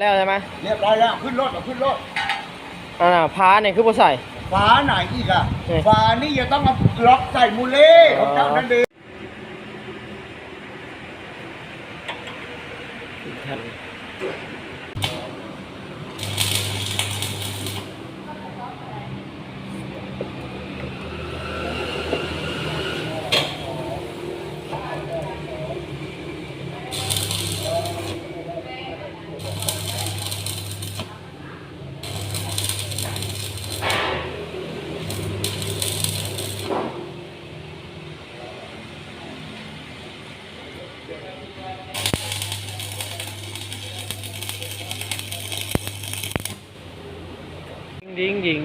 แล้วใช่ไหมเรียบร้อยแล้วขึ้นรถขึ้นรถพาเนี่ยคือบ่ใส่ฝาไหนอีกอ่ะฝานี่จะต้องมาล็อกใส่มูเล่ของเจ้านั่นเองยิงยิง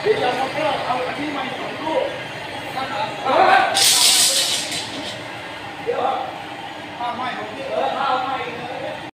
เดี๋ยวเราเอาอันนี้มา2 ลูก